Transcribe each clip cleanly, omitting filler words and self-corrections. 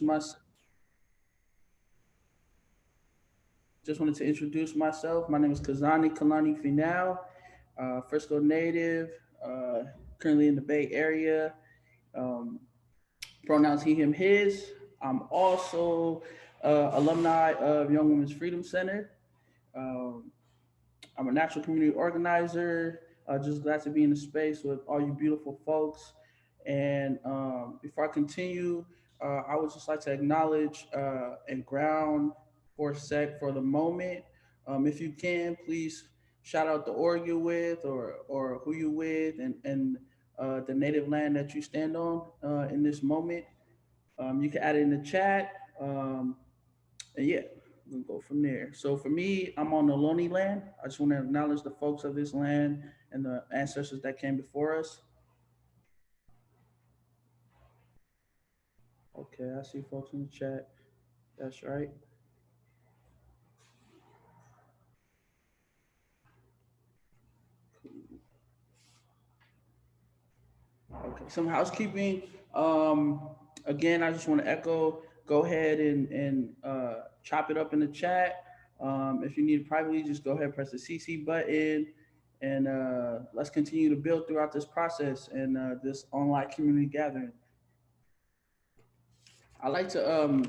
myself. Just wanted to introduce myself. My name is Kazani Kalani Final, Frisco native, uh, currently in the Bay Area. Um, Pronouns he, him, his. I'm also alumni of Young Women's Freedom Center. Um, I'm a natural community organizer. Just glad to be in the space with all you beautiful folks. And before I continue, I would just like to acknowledge and ground for a sec for the moment. If you can, please shout out the org you're with or who you're with and the native land that you stand on in this moment. You can add it in the chat. And yeah, we'll go from there. So for me, I'm on the Lonely land. I just want to acknowledge the folks of this land and the ancestors that came before us. Okay, I see folks in the chat. That's right. Okay, some housekeeping. Um, Again, I just want to echo. Go ahead and chop it up in the chat. If you need it privately, just go ahead and press the CC button, and let's continue to build throughout this process and this online community gathering. I like to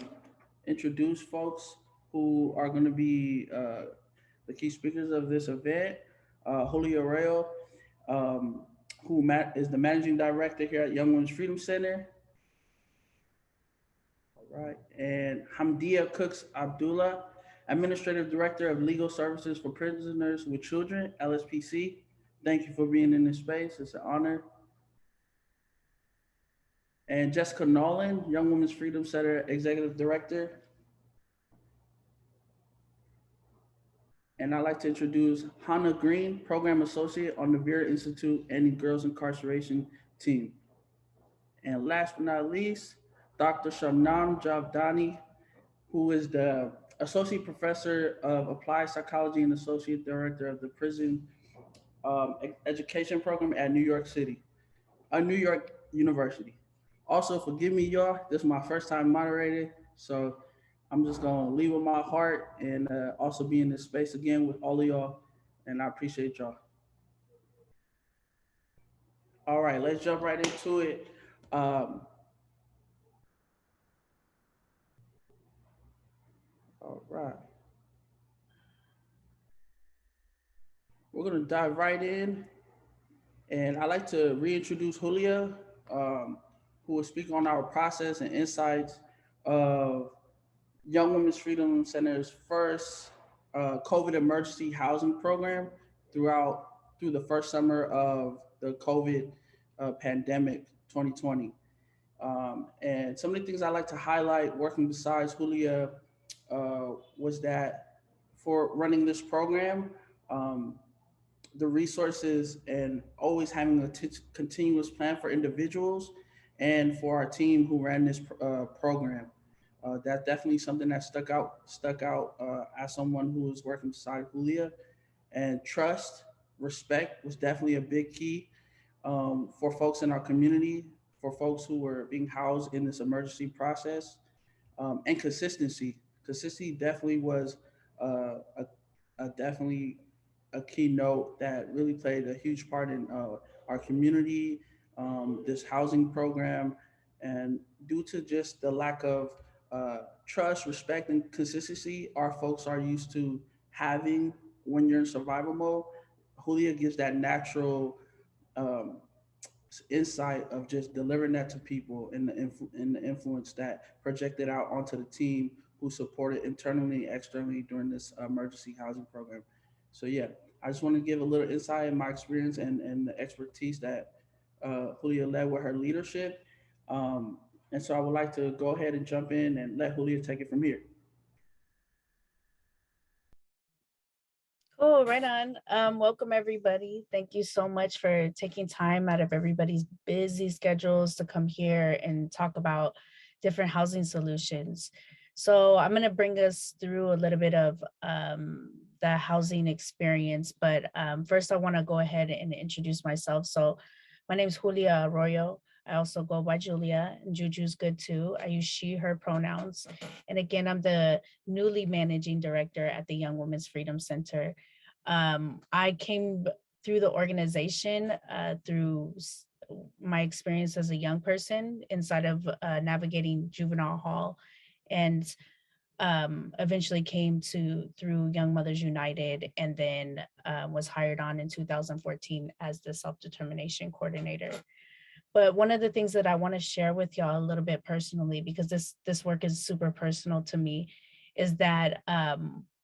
introduce folks who are going to be the key speakers of this event. Julia Arroyo, um, is the managing director here at Young Women's Freedom Center. All right. And Hamdia Cooks Abdullah, administrative director of legal services for prisoners with children, LSPC. Thank you for being in this space. It's an honor. And Jessica Nolan, Young Women's Freedom Center executive director. And I'd like to introduce Hannah Green, Program Associate on the Vera Institute Ending Girls Incarceration team. And last but not least, Dr. Shamnam Javdani, who is the Associate Professor of Applied Psychology and Associate Director of the Prison Education Program at New York University. Also, forgive me, y'all. This is my first time moderating, so I'm just gonna leave with my heart and also be in this space again with all of y'all, and I appreciate y'all. All right, let's jump right into it. Um, all right, we're gonna dive right in, and I'd like to reintroduce Julia, um, who will speak on our process and insights of Young Women's Freedom Center's first COVID emergency housing program throughout through the first summer of the COVID pandemic 2020. And some of the things I like to highlight working besides Julia was that for running this program, um, the resources and always having a continuous plan for individuals and for our team who ran this program. That's definitely something that stuck out as someone who was working beside Julia. And trust, respect was definitely a big key for folks in our community, for folks who were being housed in this emergency process, and consistency. Consistency definitely was definitely a keynote that really played a huge part in our community, this housing program, and due to just the lack of trust, respect, and consistency our folks are used to having when you're in survival mode, Julia gives that natural um, insight of just delivering that to people and the influence that projected out onto the team who supported internally and externally during this emergency housing program. So yeah, I just want to give a little insight in my experience and the expertise that Julia led with her leadership. Um, and so I would like to go ahead and jump in and let Julia take it from here. Cool, right on. Welcome everybody. Thank you so much for taking time out of everybody's busy schedules to come here and talk about different housing solutions. So I'm going to bring us through a little bit of the housing experience, but first I want to go ahead and introduce myself. So my name is Julia Arroyo. I also go by Julia, and Juju's good too. I use she, her pronouns. And again, I'm the newly managing director at the Young Women's Freedom Center. I came through the organization through my experience as a young person inside of navigating juvenile hall, and eventually came to through Young Mothers United, and then was hired on in 2014 as the self-determination coordinator. But one of the things that I want to share with y'all a little bit personally, because this work is super personal to me, is that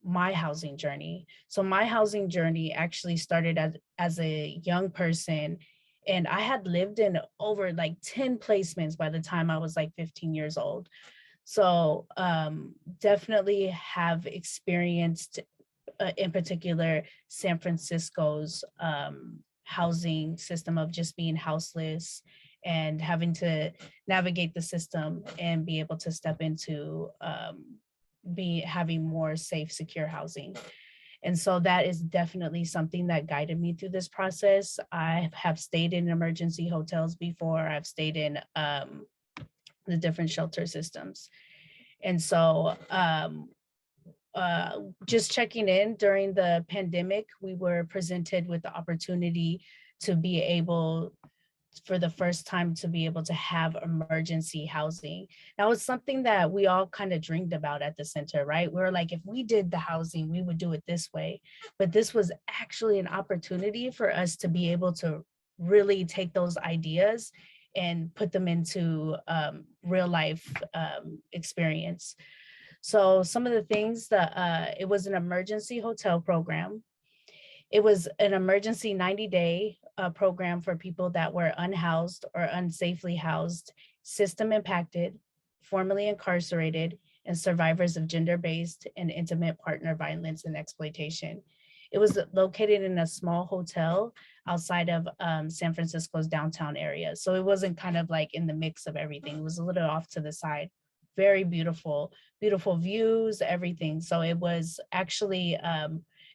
my housing journey. So my housing journey actually started as a young person, and I had lived in over like 10 placements by the time I was like 15 years old. So definitely have experienced, in particular, San Francisco's housing system of just being houseless and having to navigate the system and be able to step into having more safe, secure housing. And so that is definitely something that guided me through this process. I have stayed in emergency hotels before. I've stayed in the different shelter systems. And so just checking in during the pandemic, we were presented with the opportunity to be able, for the first time, to be able to have emergency housing. Now, it's something that we all kind of dreamed about at the center, right? We were like, if we did the housing, we would do it this way. But this was actually an opportunity for us to be able to really take those ideas and put them into real life experience. So some of the things that it was an emergency hotel program. It was an emergency 90-day program for people that were unhoused or unsafely housed, system impacted, formerly incarcerated, and survivors of gender-based and intimate partner violence and exploitation. It was located in a small hotel outside of San Francisco's downtown area. So it wasn't kind of like in the mix of everything. It was a little off to the side. Very beautiful, beautiful views, everything. So it was actually,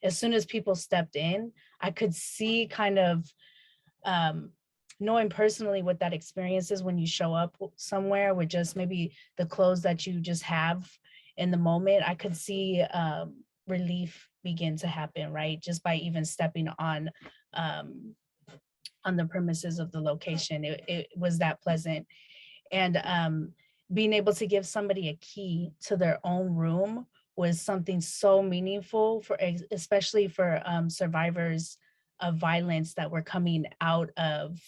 as soon as people stepped in, I could see kind of knowing personally what that experience is when you show up somewhere with just maybe the clothes that you just have in the moment. I could see relief begin to happen, right? Just by even stepping on the premises of the location. It was that pleasant. And being able to give somebody a key to their own room was something so meaningful, for especially for survivors of violence that were coming out of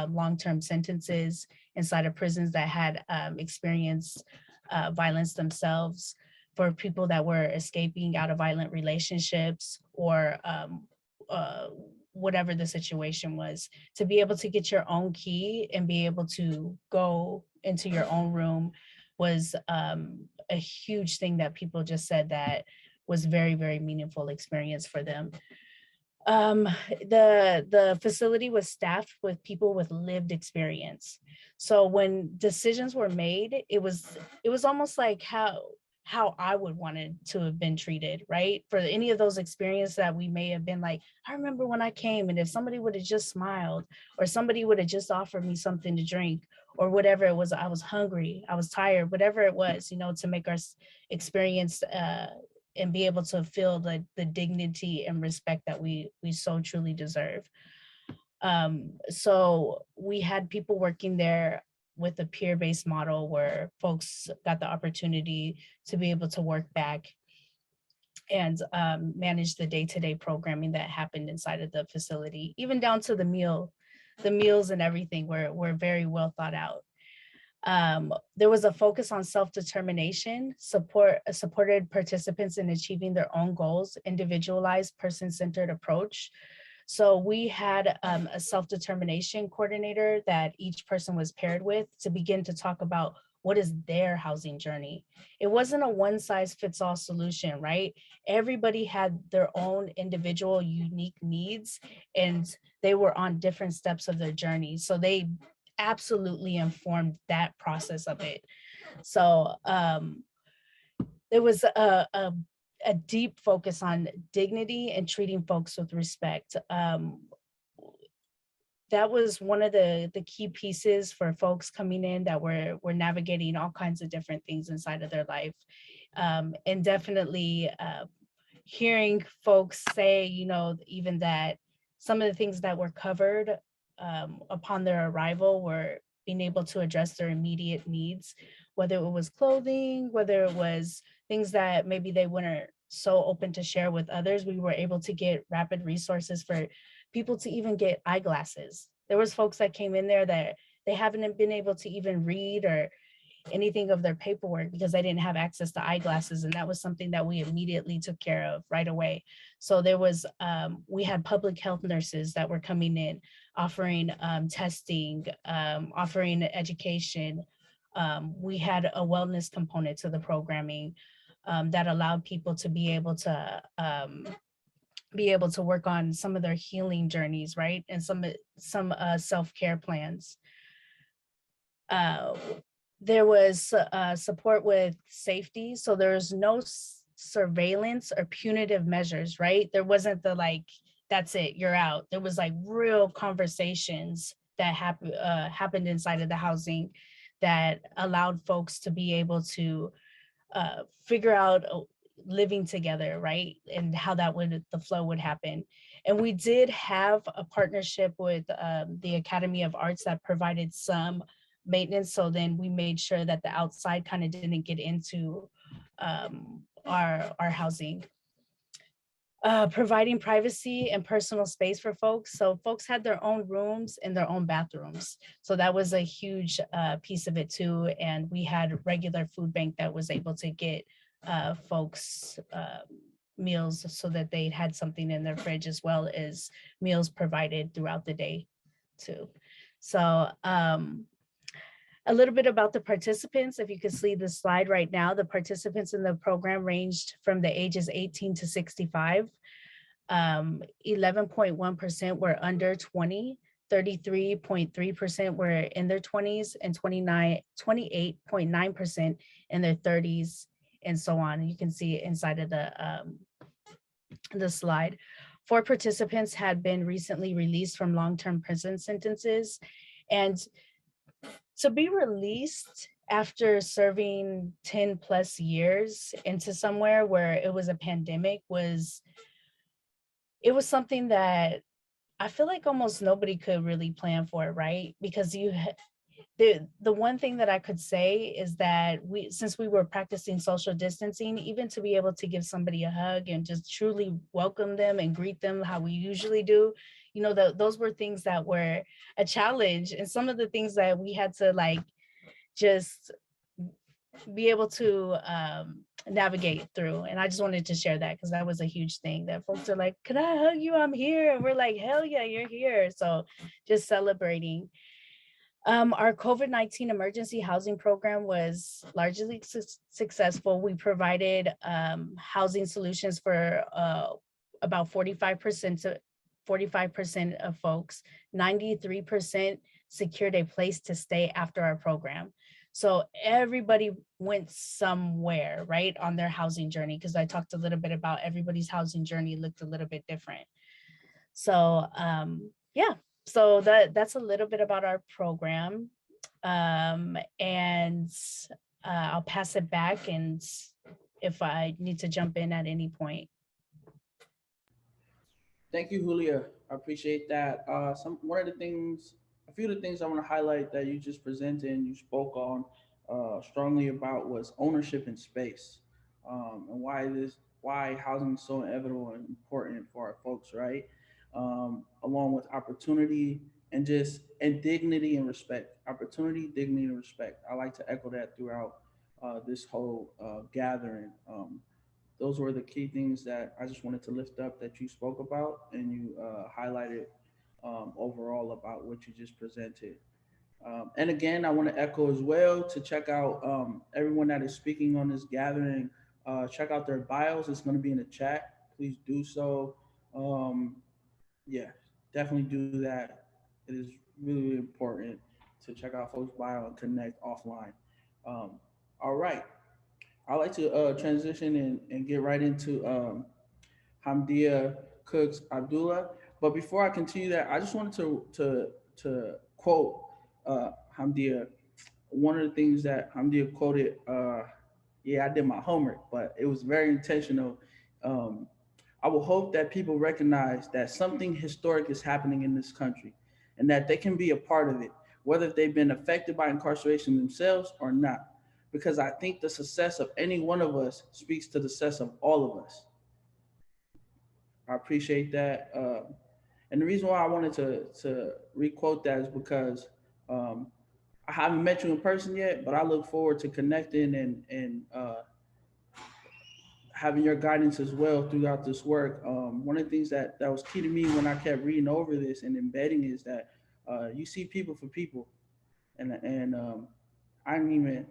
long-term sentences inside of prisons that had experienced violence themselves, for people that were escaping out of violent relationships, or whatever the situation was. To be able to get your own key and be able to go into your own room was a huge thing that people just said that was very, very meaningful experience for them. The facility was staffed with people with lived experience. So when decisions were made, it was almost like how I would want it to have been treated, right? For any of those experiences that we may have been like, I remember when I came, and if somebody would have just smiled, or somebody would have just offered me something to drink, or whatever it was, I was hungry, I was tired, whatever it was, to make our experience and be able to feel the dignity and respect that we so truly deserve. So we had people working there with a peer-based model where folks got the opportunity to be able to work back and manage the day-to-day programming that happened inside of the facility, even down to the meals and everything were very well thought out. There was a focus on self-determination, supported participants in achieving their own goals, individualized, person-centered approach. So we had a self-determination coordinator that each person was paired with to begin to talk about what is their housing journey. It wasn't a one-size-fits-all solution, right? Everybody had their own individual unique needs, and they were on different steps of their journey. So they absolutely informed that process of it. So there was a deep focus on dignity and treating folks with respect. that was one of the key pieces for folks coming in that were navigating all kinds of different things inside of their life. And definitely hearing folks say, even that some of the things that were covered upon their arrival were being able to address their immediate needs, whether it was clothing, whether it was things that maybe they weren't so open to share with others. We were able to get rapid resources for people to even get eyeglasses. There was folks that came in there that they haven't been able to even read or anything of their paperwork because they didn't have access to eyeglasses, and that was something that we immediately took care of right away. So there was we had public health nurses that were coming in offering testing, offering education. We had a wellness component to the programming that allowed people to be able to work on some of their healing journeys, right, and some self-care plans. uh, there was support with safety. So there's no surveillance or punitive measures, right? There wasn't the like, that's it, you're out. There was like real conversations that happened inside of the housing that allowed folks to be able to figure out living together, right? And how the flow would happen. And we did have a partnership with the Academy of Arts that provided some maintenance. So then we made sure that the outside kind of didn't get into our housing. Providing privacy and personal space for folks. So folks had their own rooms and their own bathrooms. So that was a huge piece of it too. And we had regular food bank that was able to get folks meals so that they had something in their fridge, as well as meals provided throughout the day too. So a little bit about the participants. If you could see the slide right now, the participants in the program ranged from the ages 18 to 65. 11.1% were under 20, 33.3% were in their 20s, and 28.9% in their 30s, and so on. And you can see inside of the slide. 4 participants had been recently released from long-term prison sentences, and to be released after serving 10 plus years into somewhere where it was a pandemic it was something that I feel like almost nobody could really plan for, right? Because the one thing that I could say is that since we were practicing social distancing, even to be able to give somebody a hug and just truly welcome them and greet them how we usually do, those were things that were a challenge, and some of the things that we had to like just be able to navigate through. And I just wanted to share that because that was a huge thing that folks are like, "Can I hug you? I'm here." And we're like, "Hell yeah, you're here." So just celebrating. Our COVID-19 emergency housing program was largely successful. We provided housing solutions for about 45% of folks. 93% secured a place to stay after our program. So everybody went somewhere, right, on their housing journey, because I talked a little bit about everybody's housing journey looked a little bit different. So yeah, so that's a little bit about our program. And I'll pass it back, and if I need to jump in at any point. Thank you, Julia. I appreciate that. A few of the things I want to highlight that you just presented and you spoke on strongly about was ownership and space, and why housing is so inevitable and important for our folks, right? Along with opportunity and dignity and respect. Opportunity, dignity, and respect. I like to echo that throughout this whole gathering. Those were the key things that I just wanted to lift up that you spoke about and you highlighted overall about what you just presented. And again, I want to echo as well to check out everyone that is speaking on this gathering. Check out their bios. It's going to be in the chat. Please do so. Um, yeah, definitely do that. It is really, really important to check out folks' bio and connect offline. Um, all right. I'd like to transition and get right into Hamdia Cooks Abdullah. But before I continue that, I just wanted to quote Hamdia. One of the things that Hamdia quoted, yeah, I did my homework, but it was very intentional. Um, I will hope that people recognize that something historic is happening in this country and that they can be a part of it, whether they've been affected by incarceration themselves or not. Because I think the success of any one of us speaks to the success of all of us. I appreciate that. And the reason why I wanted to requote that is because um, I haven't met you in person yet, but I look forward to connecting and having your guidance as well throughout this work. One of the things that was key to me when I kept reading over this and embedding is that you see people for people, and I ain't even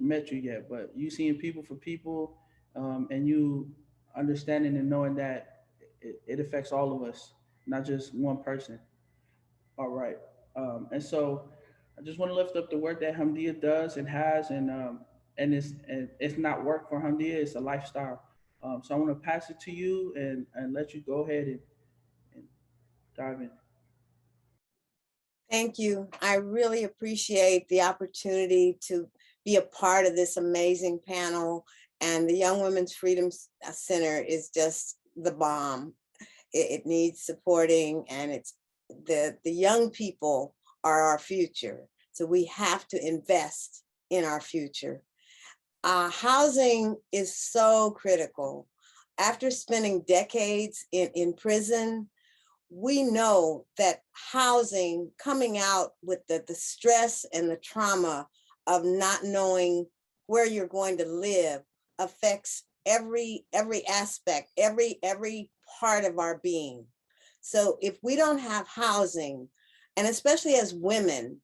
met you yet, but you seeing people for people, and you understanding and knowing that it affects all of us, not just one person. All right. And so I just want to lift up the work that Hamdia does and has, and it's not work for Hamdia; it's a lifestyle. So I want to pass it to you and let you go ahead and dive in. Thank you. I really appreciate the opportunity to be a part of this amazing panel. And the Young Women's Freedom Center is just the bomb. It needs supporting, and it's the young people are our future. So we have to invest in our future. Housing is so critical. After spending decades in prison, we know that housing, coming out with the stress and the trauma of not knowing where you're going to live, affects every aspect, every part of our being. So if we don't have housing, and especially as women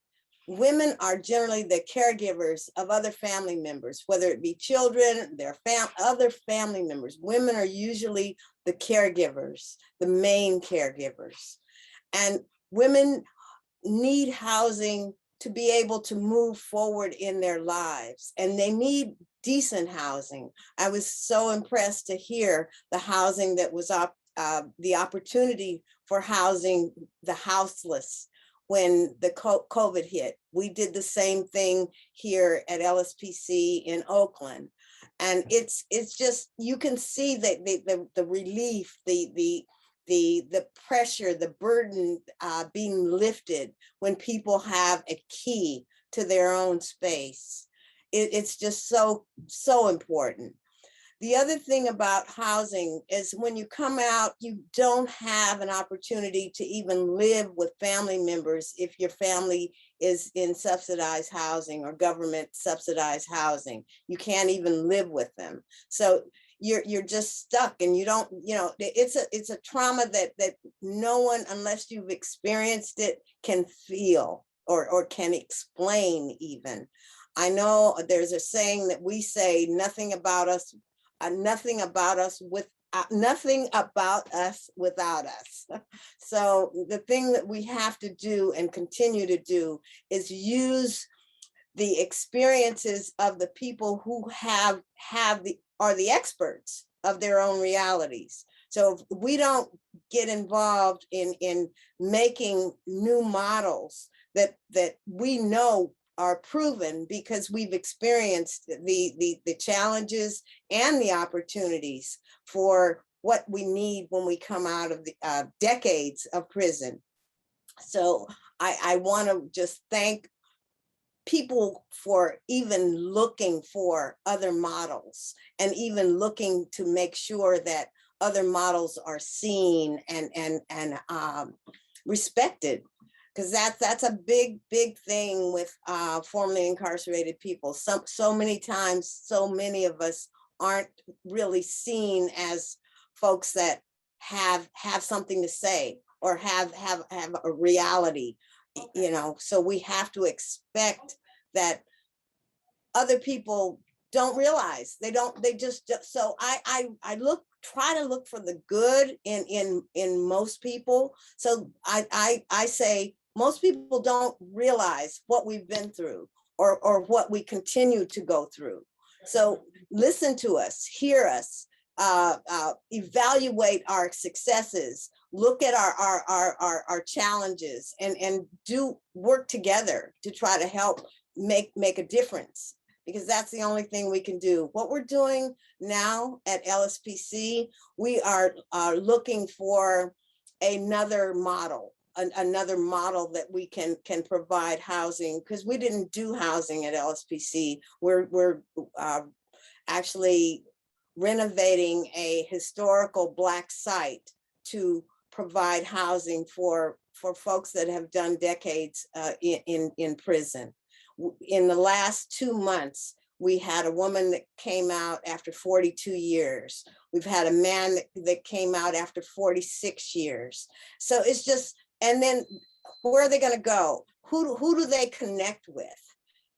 are generally the caregivers of other family members, whether it be children, their other family members. Women are usually the caregivers, the main caregivers. And women need housing to be able to move forward in their lives, and they need decent housing. I was so impressed to hear the housing that was the opportunity for housing the houseless when the COVID hit. We did the same thing here at LSPC in Oakland. And it's just, you can see that the relief, the pressure, the burden being lifted when people have a key to their own space. It's just so important. The other thing about housing is when you come out, you don't have an opportunity to even live with family members if your family is in subsidized housing or government subsidized housing. You can't even live with them. So you're just stuck, and you don't, it's a trauma that no one, unless you've experienced it, can feel or can explain even. I know there's a saying that we say, nothing about us without us. So the thing that we have to do and continue to do is use the experiences of the people who are the experts of their own realities. So if we don't get involved in making new models that we know are proven, because we've experienced the challenges and the opportunities for what we need when we come out of the decades of prison. So I want to just thank people for even looking for other models, and even looking to make sure that other models are seen and respected. Because that's a big thing with formerly incarcerated people. So many times, so many of us aren't really seen as folks that have something to say or have a reality, So we have to expect that other people don't realize. They just. So I try to look for the good in most people. So I say, most people don't realize what we've been through or what we continue to go through. So listen to us, hear us, evaluate our successes, look at our challenges and do work together to try to help make a difference, because that's the only thing we can do. What we're doing now at LSPC, we are looking for another model, another model that we can provide housing, because we didn't do housing at LSPC. We're actually renovating a historical Black site to provide housing for folks that have done decades in prison. In the last 2 months, we had a woman that came out after 42 years. We've had a man that came out after 46 years. So it's just, and then where are they going to go? Who do they connect with?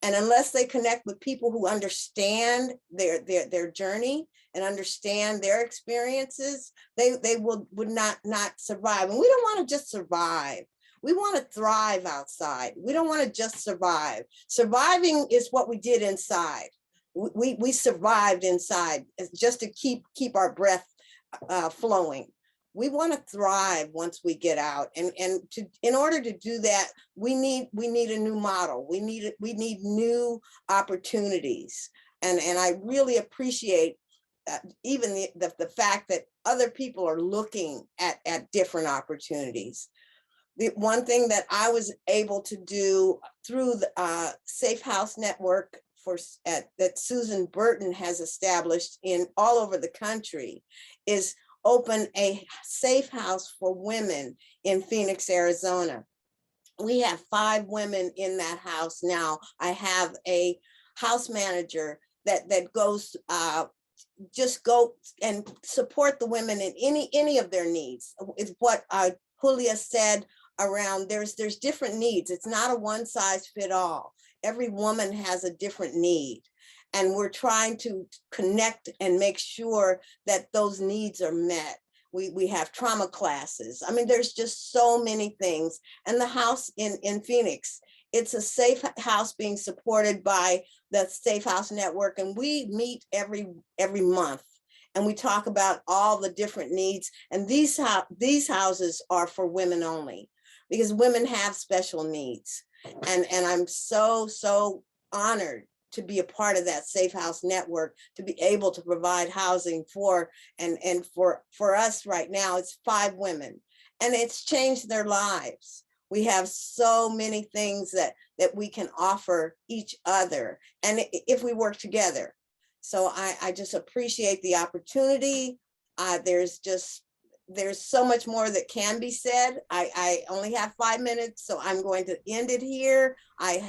And unless they connect with people who understand their journey and understand their experiences, they would not survive. And we don't want to just survive. We want to thrive outside. We don't want to just survive. Surviving is what we did inside. We survived inside just to keep our breath flowing. We want to thrive once we get out, and in order to do that, we need a new model. We need new opportunities, and I really appreciate even the fact that other people are looking at different opportunities. The one thing that I was able to do through the Safe House Network that Susan Burton has established in all over the country is open a safe house for women in Phoenix, Arizona. We have 5 women in that house now. I have a house manager that goes just go and support the women in any of their needs. It's what Julia said around there's different needs. It's not a one size fit all. Every woman has a different need. And we're trying to connect and make sure that those needs are met. We have trauma classes. I mean, there's just so many things. And the house in Phoenix, it's a safe house being supported by the Safe House Network. And we meet every month. And we talk about all the different needs. And these houses are for women only, because women have special needs. And I'm so honored to be a part of that Safe House Network, to be able to provide housing for us right now, it's 5 women, and it's changed their lives. We have so many things that we can offer each other, and if we work together. So I just appreciate the opportunity. There's so much more that can be said. I only have 5 minutes, so I'm going to end it here. I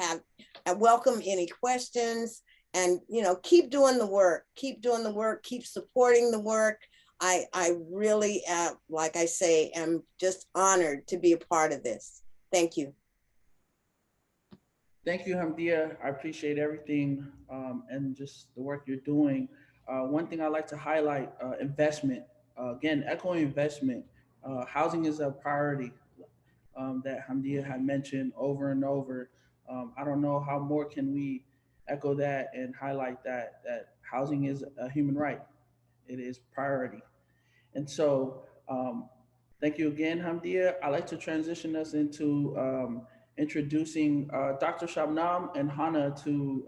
welcome any questions, and keep doing the work, keep supporting the work. I really, like I say, am just honored to be a part of this. Thank you. Thank you, Hamdia. I appreciate everything and just the work you're doing. One thing I like to highlight, investment. Again, echoing investment. Housing is a priority that Hamdia had mentioned over and over. I don't know how more can we echo that and highlight that housing is a human right. It is priority. And so, thank you again, Hamdia. I'd like to transition us into introducing Dr. Shabnam and Hannah to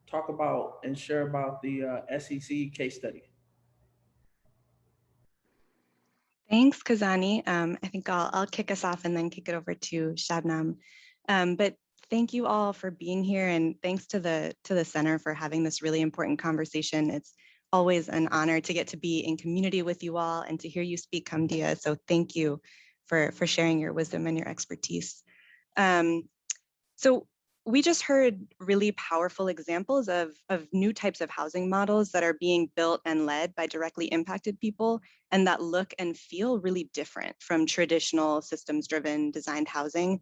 talk about and share about the SEC case study. Thanks, Kazani. I think I'll kick us off and then kick it over to Shabnam. But thank you all for being here, and thanks to the center for having this really important conversation. It's always an honor to get to be in community with you all and to hear you speak, Hamdia. So thank you for sharing your wisdom and your expertise. So we just heard really powerful examples of new types of housing models that are being built and led by directly impacted people, and that look and feel really different from traditional systems-driven designed housing.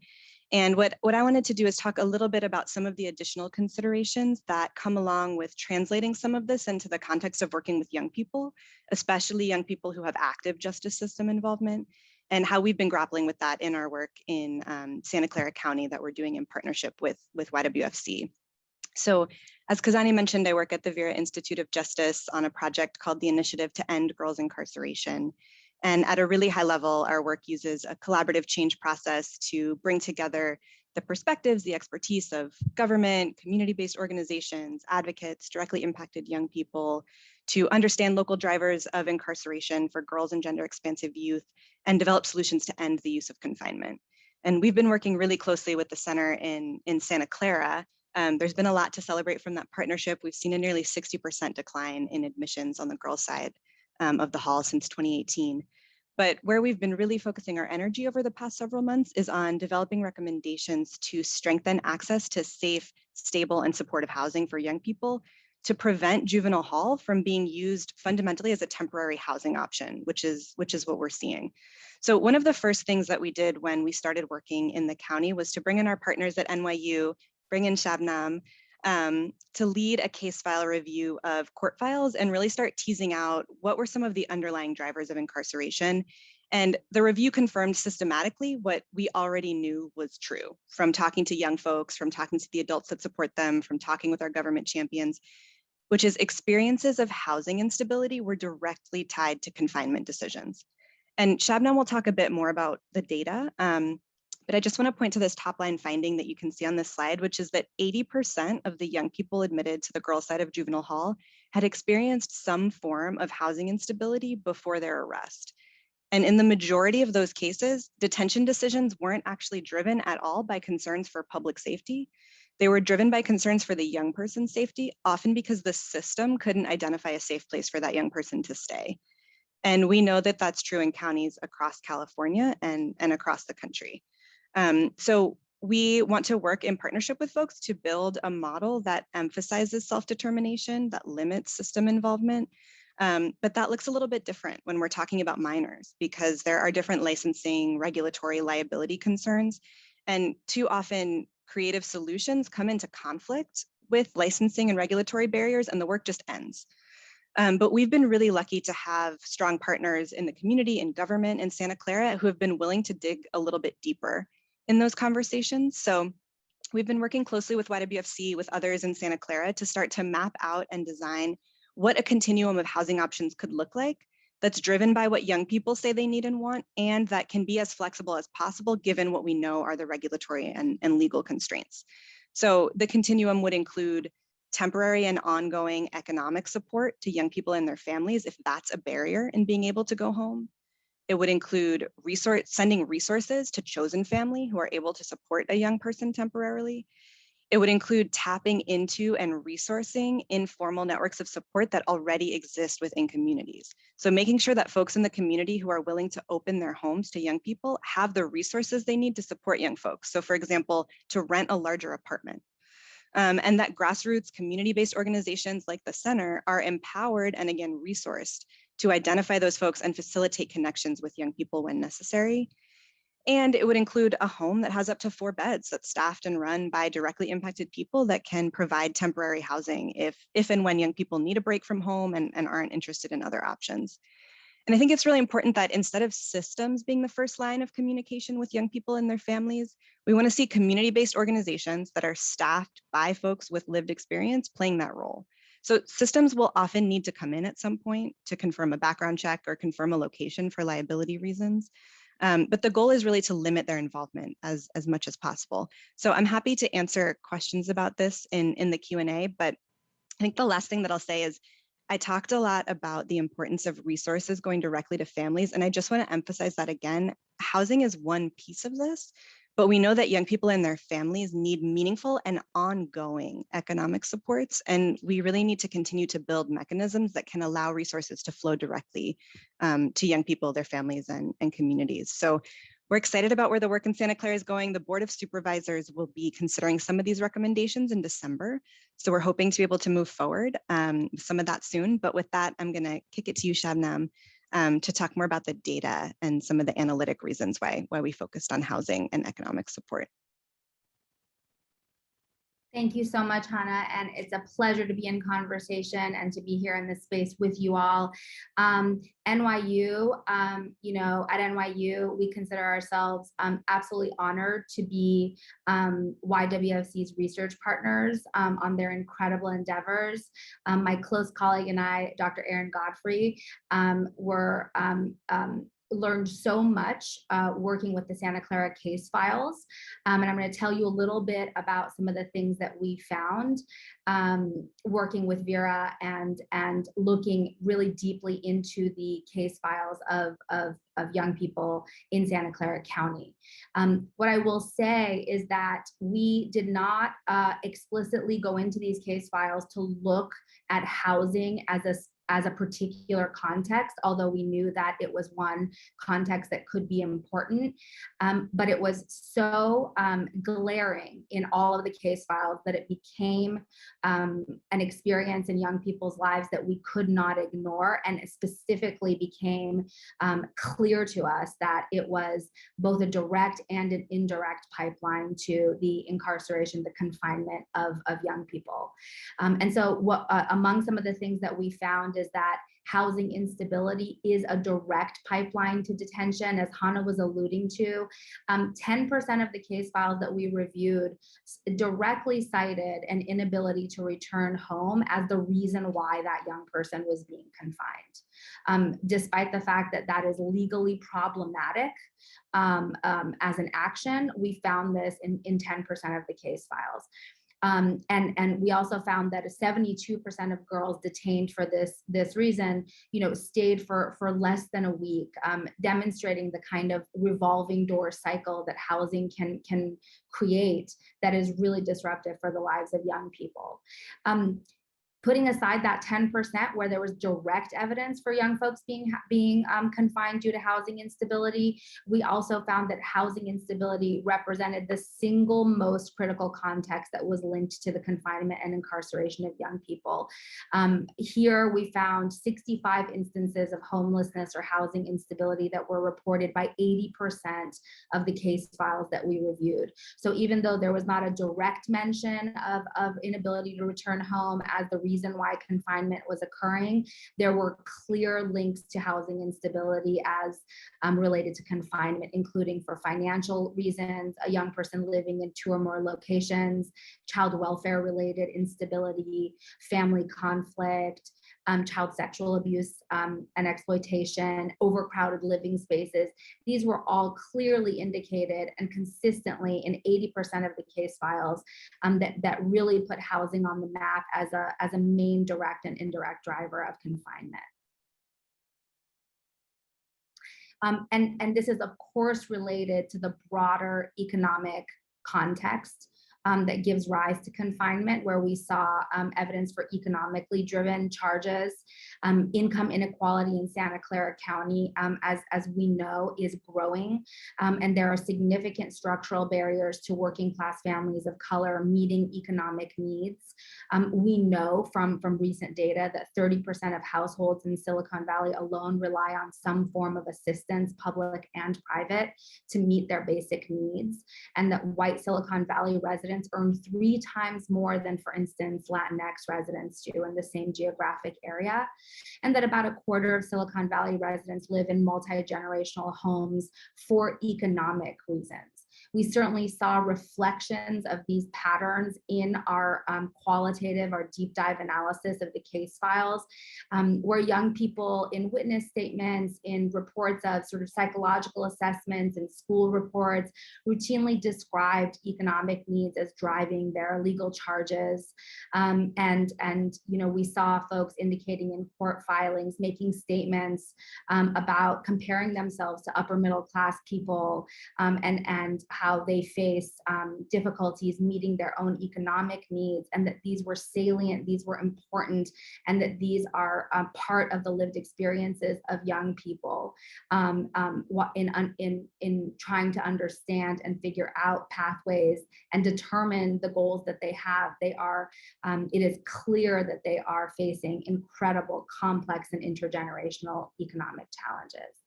And what I wanted to do is talk a little bit about some of the additional considerations that come along with translating some of this into the context of working with young people, especially young people who have active justice system involvement, and how we've been grappling with that in our work in Santa Clara County that we're doing in partnership with YWFC. So as Kazani mentioned, I work at the Vera Institute of Justice on a project called the Initiative to End Girls Incarceration. And at a really high level, our work uses a collaborative change process to bring together the perspectives, the expertise of government, community-based organizations, advocates, directly impacted young people, to understand local drivers of incarceration for girls and gender expansive youth, and develop solutions to end the use of confinement. And we've been working really closely with the center in Santa Clara. There's been a lot to celebrate from that partnership. We've seen a nearly 60% decline in admissions on the girls' side of the hall since 2018. But where we've been really focusing our energy over the past several months is on developing recommendations to strengthen access to safe, stable, and supportive housing for young people to prevent juvenile hall from being used fundamentally as a temporary housing option, which is what we're seeing. So one of the first things that we did when we started working in the county was to bring in our partners at NYU, bring in Shabnam, to lead a case file review of court files and really start teasing out what were some of the underlying drivers of incarceration. And the review confirmed systematically what we already knew was true from talking to young folks, from talking to the adults that support them, from talking with our government champions, which is experiences of housing instability were directly tied to confinement decisions. And Shabnam will talk a bit more about the data, but I just want to point to this top line finding that you can see on this slide, which is that 80% of the young people admitted to the girls' side of juvenile hall had experienced some form of housing instability before their arrest. And in the majority of those cases, detention decisions weren't actually driven at all by concerns for public safety. They were driven by concerns for the young person's safety, often because the system couldn't identify a safe place for that young person to stay. And we know that that's true in counties across California and across the country. So we want to work in partnership with folks to build a model that emphasizes self-determination, that limits system involvement. But that looks a little bit different when we're talking about minors, because there are different licensing, regulatory liability concerns, and too often creative solutions come into conflict with licensing and regulatory barriers, and the work just ends. But we've been really lucky to have strong partners in the community and government in Santa Clara who have been willing to dig a little bit deeper in those conversations. So we've been working closely with YWFC, with others in Santa Clara, to start to map out and design what a continuum of housing options could look like that's driven by what young people say they need and want, and that can be as flexible as possible given what we know are the regulatory and legal constraints. So the continuum would include temporary and ongoing economic support to young people and their families if that's a barrier in being able to go home. It would include sending resources to chosen family who are able to support a young person temporarily. It would include tapping into and resourcing informal networks of support that already exist within communities. So making sure that folks in the community who are willing to open their homes to young people have the resources they need to support young folks. So for example, to rent a larger apartment. And that grassroots community-based organizations like the center are empowered and again, resourced to identify those folks and facilitate connections with young people when necessary. And it would include a home that has up to 4 beds that's staffed and run by directly impacted people that can provide temporary housing if and when young people need a break from home and aren't interested in other options. And I think it's really important that instead of systems being the first line of communication with young people and their families, we want to see community-based organizations that are staffed by folks with lived experience playing that role. So systems will often need to come in at some point to confirm a background check or confirm a location for liability reasons. But the goal is really to limit their involvement as much as possible. So I'm happy to answer questions about this in the Q&A, but I think the last thing that I'll say is I talked a lot about the importance of resources going directly to families, and I just want to emphasize that again. Housing is one piece of this, but we know that young people and their families need meaningful and ongoing economic supports, and we really need to continue to build mechanisms that can allow resources to flow directly to young people, their families, and communities. So we're excited about where the work in Santa Clara is going. The Board of Supervisors will be considering some of these recommendations in December. So we're hoping to be able to move forward some of that soon. But with that, I'm going to kick it to you, Shabnam, to talk more about the data and some of the analytic reasons why we focused on housing and economic support. Thank you so much, Hannah, and it's a pleasure to be in conversation and to be here in this space with you all. NYU, at NYU, we consider ourselves absolutely honored to be YWFC's research partners on their incredible endeavors. My close colleague and I, Dr. Erin Godfrey, learned so much working with the Santa Clara case files. And I'm going to tell you a little bit about some of the things that we found working with Vera and looking really deeply into the case files of young people in Santa Clara County. What I will say is that we did not explicitly go into these case files to look at housing as a particular context, although we knew that it was one context that could be important. But it was so glaring in all of the case files that it became an experience in young people's lives that we could not ignore. And it specifically became clear to us that it was both a direct and an indirect pipeline to the incarceration, the confinement of young people. And so what among some of the things that we found is that housing instability is a direct pipeline to detention, as Hannah was alluding to. 10% of the case files that we reviewed directly cited an inability to return home as the reason why that young person was being confined, despite the fact that that is legally problematic as an action. We found this in 10% of the case files. And we also found that 72% of girls detained for this reason, stayed for less than a week, demonstrating the kind of revolving door cycle that housing can create that is really disruptive for the lives of young people. Putting aside that 10% where there was direct evidence for young folks being confined due to housing instability, we also found that housing instability represented the single most critical context that was linked to the confinement and incarceration of young people. Here we found 65 instances of homelessness or housing instability that were reported by 80% of the case files that we reviewed. So even though there was not a direct mention of inability to return home as the reason why confinement was occurring, there were clear links to housing instability as related to confinement, including for financial reasons, a young person living in 2 or more locations, child welfare related instability, family conflict, child sexual abuse and exploitation, overcrowded living spaces. These were all clearly indicated and consistently in 80% of the case files that really put housing on the map as a main direct and indirect driver of confinement. And this is of course related to the broader economic context that gives rise to confinement, where we saw evidence for economically driven charges. Income inequality in Santa Clara County, as we know, is growing, and there are significant structural barriers to working class families of color meeting economic needs. We know from recent data that 30% of households in Silicon Valley alone rely on some form of assistance, public and private, to meet their basic needs, and that white Silicon Valley residents earn 3 times more than, for instance, Latinx residents do in the same geographic area, and that about 1/4 of Silicon Valley residents live in multi-generational homes for economic reasons. We certainly saw reflections of these patterns in our qualitative, our deep dive analysis of the case files, where young people in witness statements, in reports of sort of psychological assessments and school reports routinely described economic needs as driving their legal charges. And we saw folks indicating in court filings, making statements about comparing themselves to upper middle class people and how they face difficulties meeting their own economic needs, and that these were salient, these were important, and that these are part of the lived experiences of young people in trying to understand and figure out pathways and determine the goals that they have. They are, it is clear that they are facing incredible, complex, and intergenerational economic challenges.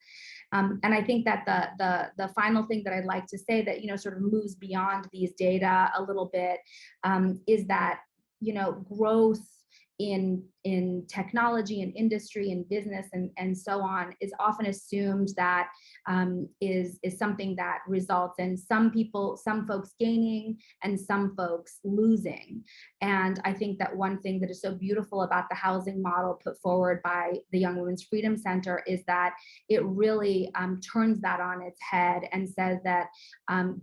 And I think that the final thing that I'd like to say that, sort of moves beyond these data a little bit, is that, growth in technology and industry and business and so on is often assumed that is something that results in some folks gaining and some folks losing. And I think that one thing that is so beautiful about the housing model put forward by the Young Women's Freedom Center is that it really turns that on its head and says that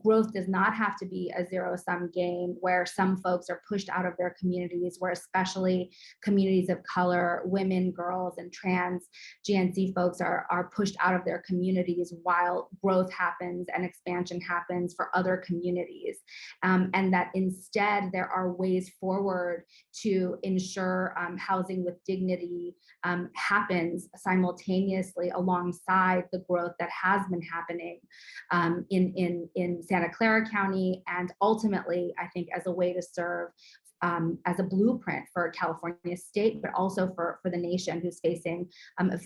growth does not have to be a zero-sum game where some folks are pushed out of their communities, where especially communities of color, women, girls, and trans GNC folks are pushed out of their communities while growth happens and expansion happens for other communities. And that instead there are ways forward to ensure housing with dignity happens simultaneously alongside the growth that has been happening in Santa Clara County, and ultimately, I think, as a way to serve as a blueprint for California state, but also for the nation, who's facing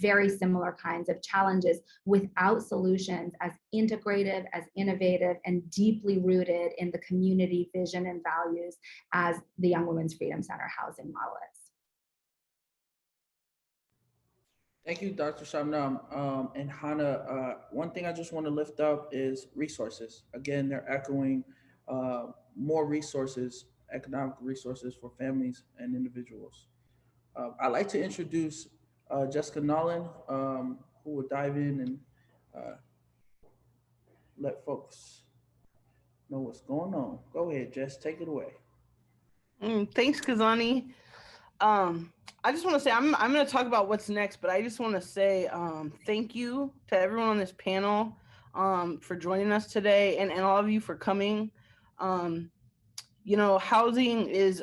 very similar kinds of challenges without solutions as integrative, as innovative, and deeply rooted in the community vision and values as the Young Women's Freedom Center housing model is. Thank you, Dr. Shabnam. And Hannah, one thing I just want to lift up is resources. Again, they're echoing more resources, economic resources for families and individuals. I'd like to introduce Jessica Nolan, who will dive in and let folks know what's going on. Go ahead, Jess, take it away. Thanks, Kazani. I just want to say I'm going to talk about what's next, but I just want to say thank you to everyone on this panel for joining us today, and all of you for coming. Housing is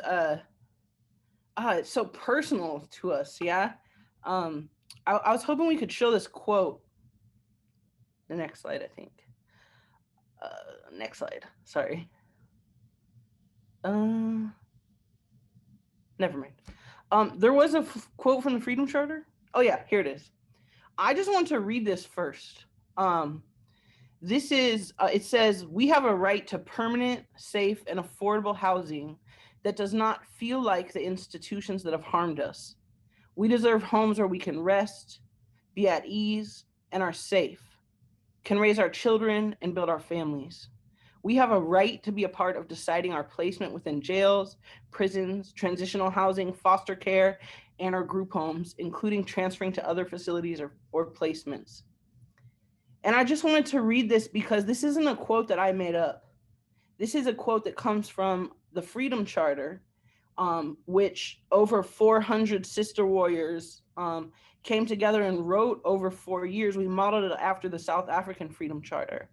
it's so personal to us. Yeah. I was hoping we could show this quote. The next slide, I think. Next slide. Sorry. Never mind. There was a quote from the Freedom Charter. Oh yeah, here it is. I just want to read this first. This is, it says, "We have a right to permanent, safe, and affordable housing that does not feel like the institutions that have harmed us. We deserve homes where we can rest, be at ease, and are safe, can raise our children and build our families. We have a right to be a part of deciding our placement within jails, prisons, transitional housing, foster care, and our group homes, including transferring to other facilities or placements." And I just wanted to read this because this isn't a quote that I made up. This is a quote that comes from the Freedom Charter, which over 400 sister warriors came together and wrote over 4 years. We modeled it after the South African Freedom Charter.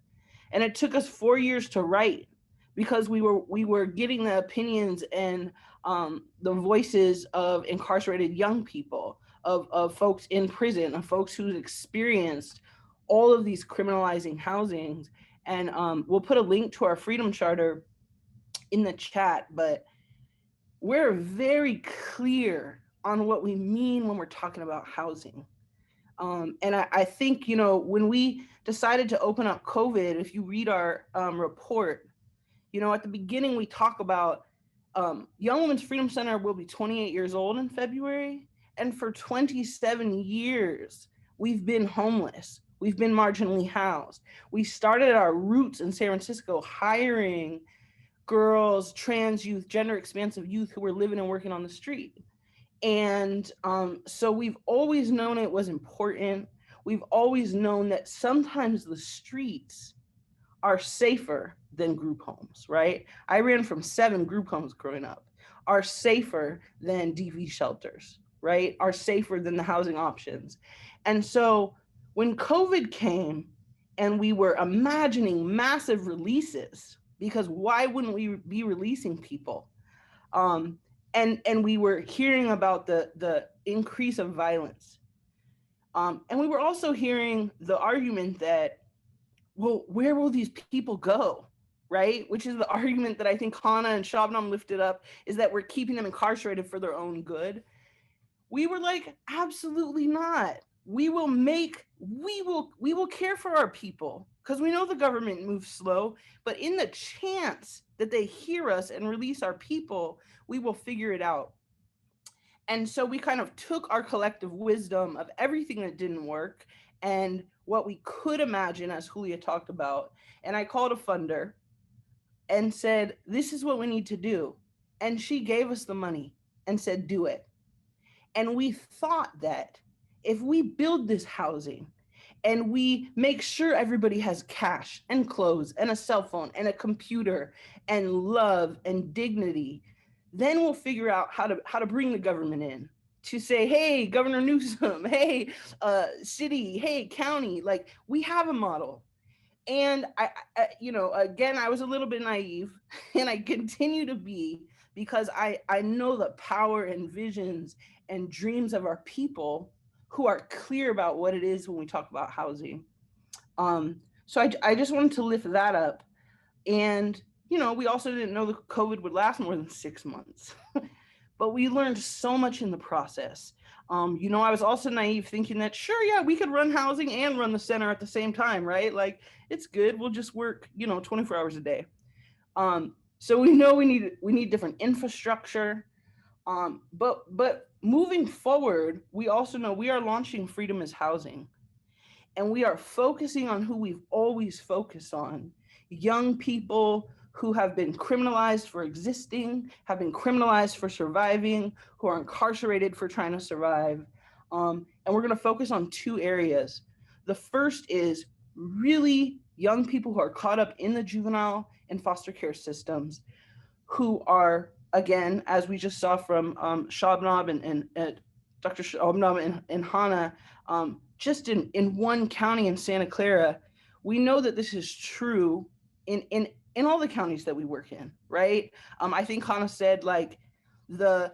And it took us 4 years to write because we were getting the opinions and the voices of incarcerated young people, of folks in prison, of folks who've experienced all of these criminalizing housings. And we'll put a link to our Freedom Charter in the chat, but we're very clear on what we mean when we're talking about housing. And I think, when we decided to open up COVID, if you read our report, at the beginning, we talk about Young Women's Freedom Center will be 28 years old in February. And for 27 years, we've been homeless. We've been marginally housed. We started our roots in San Francisco hiring girls, trans youth, gender expansive youth who were living and working on the street. And so we've always known it was important. We've always known that sometimes the streets are safer than group homes, right? I ran from 7 group homes growing up, are safer than DV shelters, right? Are safer than the housing options. And so when COVID came and we were imagining massive releases, because why wouldn't we be releasing people? And we were hearing about the increase of violence. And we were also hearing the argument that, well, where will these people go, right? Which is the argument that I think Hannah and Shabnam lifted up, is that we're keeping them incarcerated for their own good. We were like, absolutely not. We will care for our people, because we know the government moves slow, but in the chance that they hear us and release our people, we will figure it out. And so we kind of took our collective wisdom of everything that didn't work and what we could imagine, as Julia talked about. And I called a funder and said, this is what we need to do. And she gave us the money and said, do it. And we thought that if we build this housing and we make sure everybody has cash and clothes and a cell phone and a computer and love and dignity, then we'll figure out how to bring the government in to say, hey, Governor Newsom, hey, city, hey, county, like we have a model. And I, again, I was a little bit naive, and I continue to be, because I know the power and visions and dreams of our people who are clear about what it is when we talk about housing. So I just wanted to lift that up. And, we also didn't know the COVID would last more than 6 months, but we learned so much in the process. I was also naive thinking that, sure, yeah, we could run housing and run the center at the same time, right? Like, it's good. We'll just work, 24 hours a day. So we know we need different infrastructure. But moving forward, we also know we are launching Freedom is Housing. And we are focusing on who we've always focused on: young people who have been criminalized for existing, have been criminalized for surviving, who are incarcerated for trying to survive. And we're going to focus on 2 areas. The first is really young people who are caught up in the juvenile and foster care systems, who are, again, as we just saw from Shabnam and Dr. Shabnam and Hannah, just in one county in Santa Clara. We know that this is true in all the counties that we work in, right? I think Hannah said, like, the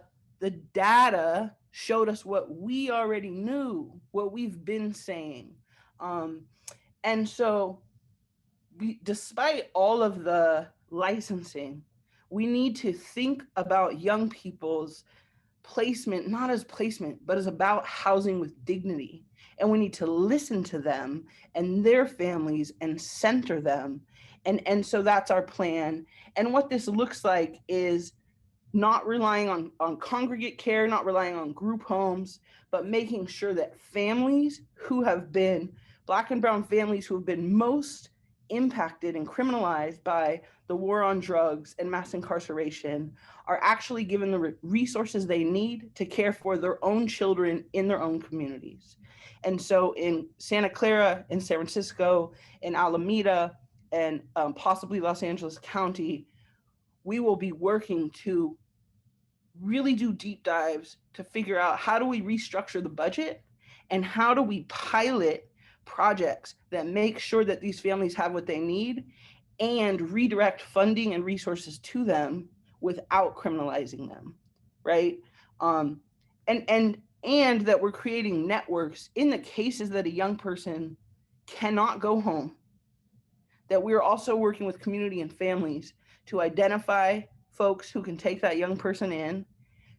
data showed us what we already knew, what we've been saying. And so despite all of the licensing, we need to think about young people's placement, not as placement, but as about housing with dignity. And we need to listen to them and their families and center them. And so that's our plan. And what this looks like is not relying on congregate care, not relying on group homes, but making sure that families who have been, Black and brown families who have been most impacted and criminalized by the war on drugs and mass incarceration, are actually given the resources they need to care for their own children in their own communities. And so in Santa Clara, in San Francisco, in Alameda, and possibly Los Angeles County, we will be working to really do deep dives to figure out, how do we restructure the budget and how do we pilot projects that make sure that these families have what they need and redirect funding and resources to them without criminalizing them, right? And that we're creating networks in the cases that a young person cannot go home, that we're also working with community and families to identify folks who can take that young person in,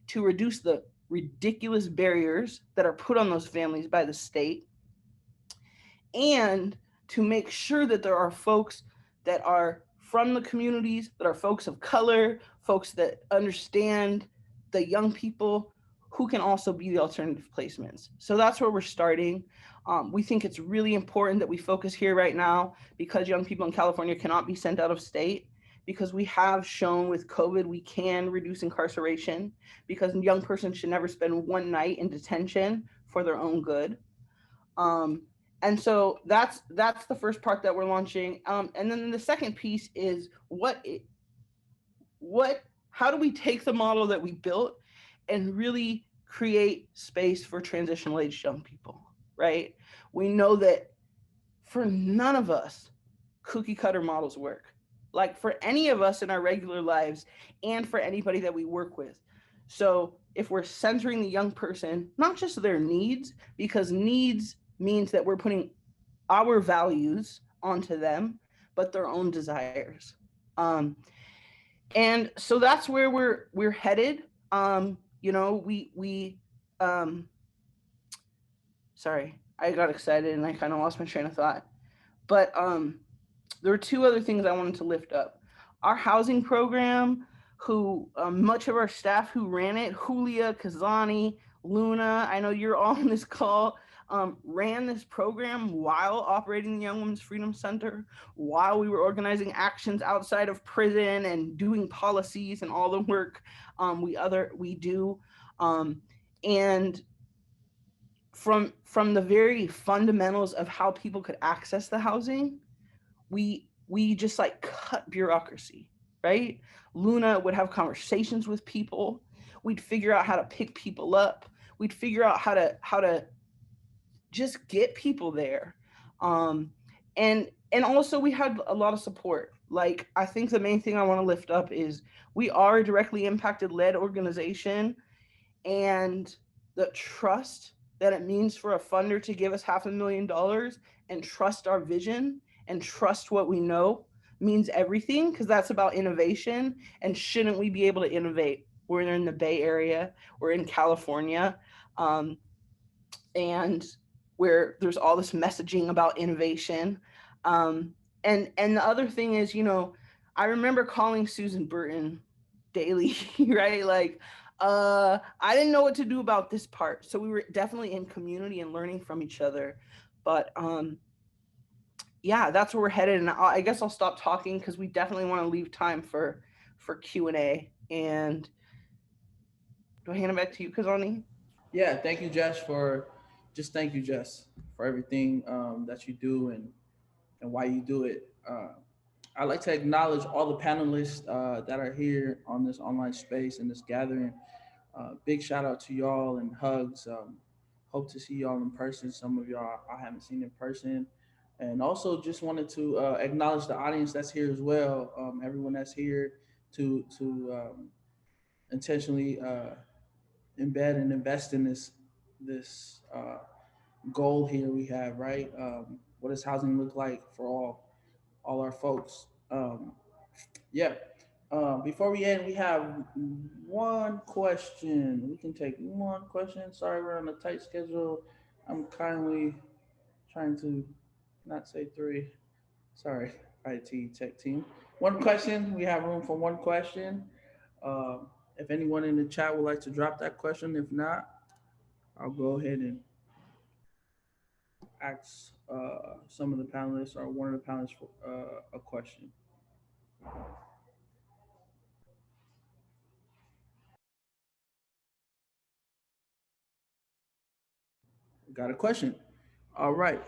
to reduce the ridiculous barriers that are put on those families by the state, and to make sure that there are folks that are from the communities, that are folks of color, folks that understand the young people, who can also be the alternative placements. So that's where we're starting. We think it's really important that we focus here right now, because young people in California cannot be sent out of state, because we have shown with COVID we can reduce incarceration, because a young person should never spend one night in detention for their own good. And so that's the first part that we're launching. And then the second piece is how do we take the model that we built and really create space for transitional age young people, right? We know that for none of us, cookie cutter models work. Like for any of us in our regular lives and for anybody that we work with. So if we're centering the young person, not just their needs, because needs means that we're putting our values onto them, but their own desires. And so that's where we're headed. Sorry, I got excited and I kind of lost my train of thought. But there were two other things I wanted to lift up. Our housing program, who much of our staff who ran it, Julia, Kazani, Luna, I know you're all on this call, ran this program while operating the Young Women's Freedom Center, while we were organizing actions outside of prison and doing policies and all the work we do. And from the very fundamentals of how people could access the housing, we just like cut bureaucracy, right? Luna would have conversations with people. We'd figure out how to pick people up. We'd figure out how to just get people there. And also we had a lot of support. Like, I think the main thing I want to lift up is we are a directly impacted led organization, and the trust that it means for a funder to give us $500,000 and trust our vision and trust what we know means everything, because that's about innovation. And shouldn't we be able to innovate? We're in the Bay Area, we're in California, and where there's all this messaging about innovation. And the other thing is, you know, I remember calling Susan Burton daily, right? Like, I didn't know what to do about this part. So we were definitely in community and learning from each other. But yeah, that's where we're headed. And I guess I'll stop talking because we definitely want to leave time for Q&A. And do I hand it back to you, Kazani? Yeah, thank you, Jess, for everything that you do and why you do it. I'd like to acknowledge all the panelists that are here on this online space and this gathering. Big shout out to y'all and hugs. Hope to see y'all in person. Some of y'all I haven't seen in person. And also just wanted to acknowledge the audience that's here as well. Everyone that's here to intentionally embed and invest in this goal here we have, right? What does housing look like for all our folks? Yeah. Before we end, we have one question. We can take one question. Sorry, we're on a tight schedule. I'm kindly trying to not say three. Sorry, IT tech team. One question. We have room for one question. If anyone in the chat would like to drop that question, if not, I'll go ahead and ask some of the panelists or one of the panelists for a question. Got a question. All right,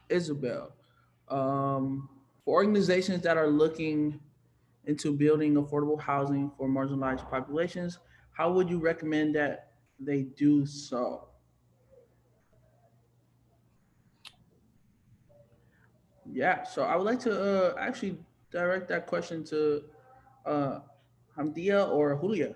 Isabel. For organizations that are looking into building affordable housing for marginalized populations, how would you recommend that they do so? Yeah, so I would like to actually direct that question to uh, Hamdia or Julia.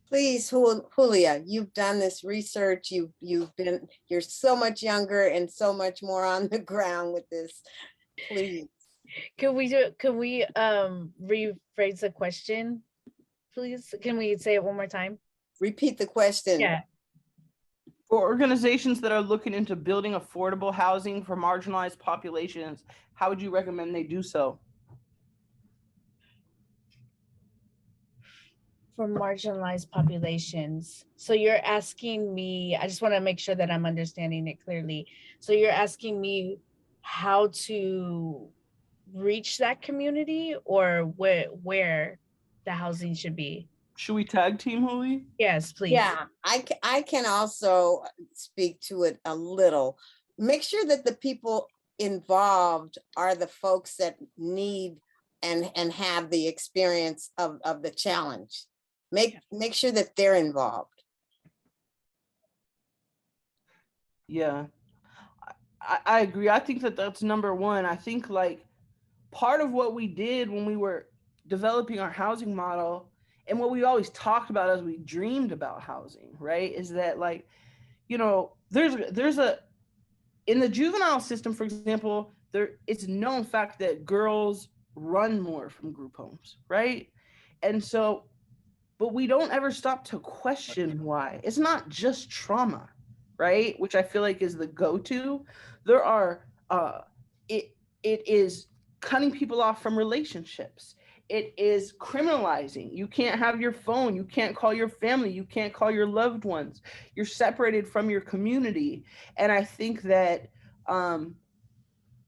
Please, Julia, you've done this research. You're so much younger and so much more on the ground with this. Please. Can we rephrase the question, please? Can we say it one more time? Repeat the question. Yeah. For organizations that are looking into building affordable housing for marginalized populations, how would you recommend they do so? For marginalized populations. So you're asking me, I just want to make sure that I'm understanding it clearly. So you're asking me how to reach that community, or where the housing should be? Should we tag team, Julie? Yes, please. Yeah, I can also speak to it a little. Make sure that the people involved are the folks that need and have the experience of the challenge. Make sure that they're involved. Yeah, I agree. I think that's number one. I think like part of what we did when we were developing our housing model, and what we always talked about as we dreamed about housing, right, is that, like, you know, there's a in the juvenile system, for example, it's known fact that girls run more from group homes, right? And so, but we don't ever stop to question why. It's not just trauma, right? Which I feel like is the go-to. There are it is cutting people off from relationships. It is criminalizing. You can't have your phone, you can't call your family, you can't call your loved ones. You're separated from your community. And I think that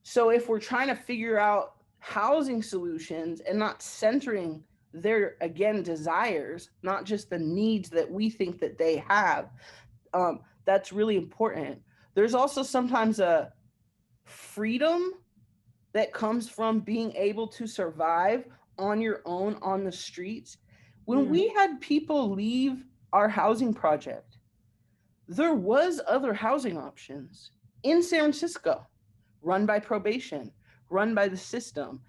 so if we're trying to figure out housing solutions and not centering their, again, desires, not just the needs that we think that they have, that's really important. There's also sometimes a freedom that comes from being able to survive on your own on the streets. When we had people leave our housing project, there was other housing options in San Francisco, run by probation, run by the system.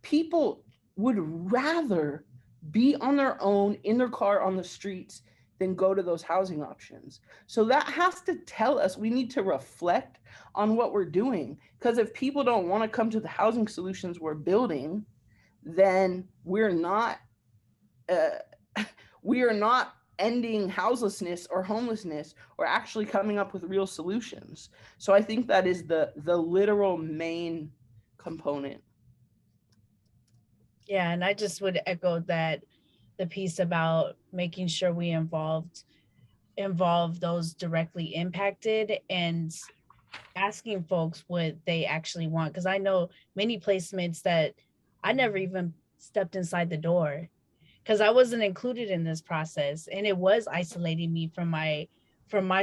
People would rather be on their own in their car on the streets than go to those housing options. So that has to tell us we need to reflect on what we're doing. Because if people don't want to come to the housing solutions we're building, then we're not we are not ending houselessness or homelessness or actually coming up with real solutions. So I think that is the literal main component. Yeah, and I just would echo that, the piece about making sure we involve those directly impacted and asking folks what they actually want. Because I know many placements that I never even stepped inside the door because I wasn't included in this process, and it was isolating me from my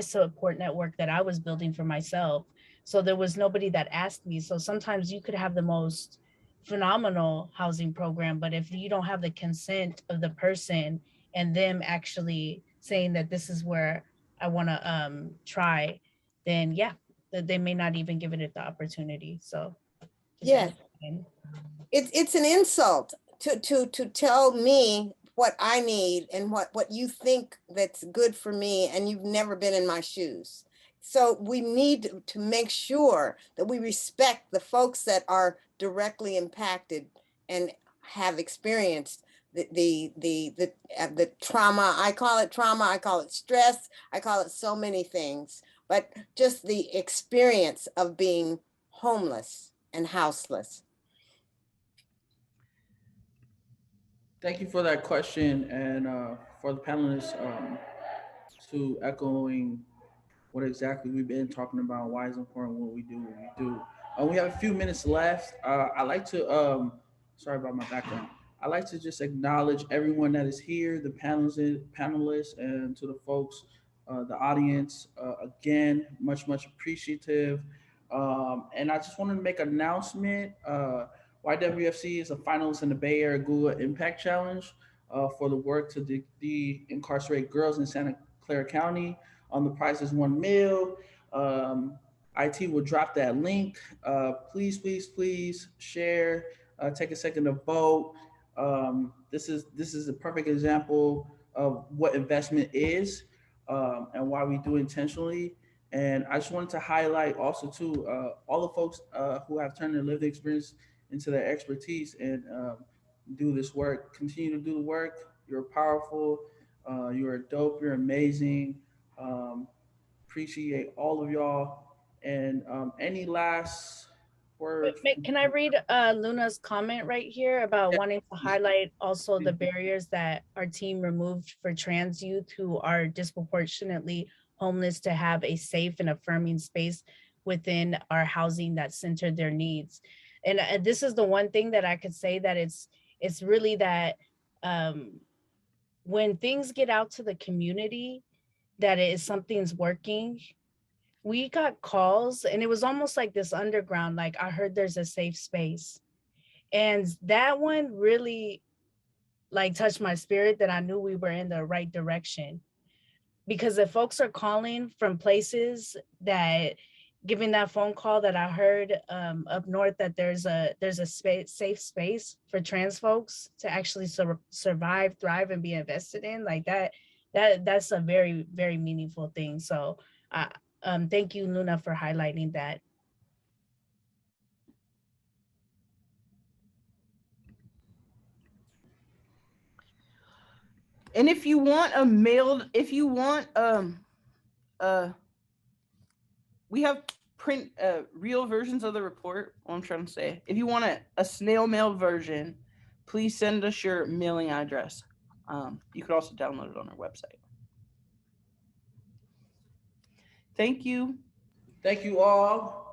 support network that I was building for myself. So there was nobody that asked me. So sometimes you could have the most phenomenal housing program, but if you don't have the consent of the person and them actually saying that this is where I want to try, then yeah, they may not even give it the opportunity. So Yes, it's an insult to tell me what I need and what you think that's good for me, and you've never been in my shoes. So we need to make sure that we respect the folks that are directly impacted and have experienced the trauma. I call it trauma, I call it stress, I call it so many things, but just the experience of being homeless and houseless. Thank you for that question, and for the panelists, to echoing what exactly we've been talking about, why it's important what we do, we have a few minutes left. I like to, sorry about my background. I like to just acknowledge everyone that is here, the panelists, and to the folks, the audience. Again, much appreciative. And I just wanted to make an announcement. YWFC is a finalist in the Bay Area Google Impact Challenge for the work to de-incarcerate girls in Santa Clara County. The prize is $1 million. IT will drop that link. Please share. Take a second to vote. This is a perfect example of what investment is, and why we do intentionally. And I just wanted to highlight also too, all the folks who have turned their lived experience into their expertise and do this work. Continue to do the work. You're powerful. You're dope. You're amazing. Appreciate all of y'all. And any last word? Can I read Luna's comment right here about wanting to highlight also the barriers that our team removed for trans youth who are disproportionately homeless to have a safe and affirming space within our housing that centered their needs. And this is the one thing that I could say that it's really that when things get out to the community, that something's working. We got calls and it was almost like this underground, like I heard there's a safe space. And that one really like touched my spirit, that I knew we were in the right direction. Because if folks are calling from places that, giving that phone call that I heard up north, that there's a safe space for trans folks to actually survive, thrive, and be invested in, like that's a very, very meaningful thing. So thank you, Luna, for highlighting that. And if you want a mailed, if you want we have print real versions of the report. What I'm trying to say, if you want a snail mail version, please send us your mailing address. You could also download it on our website. Thank you. Thank you all.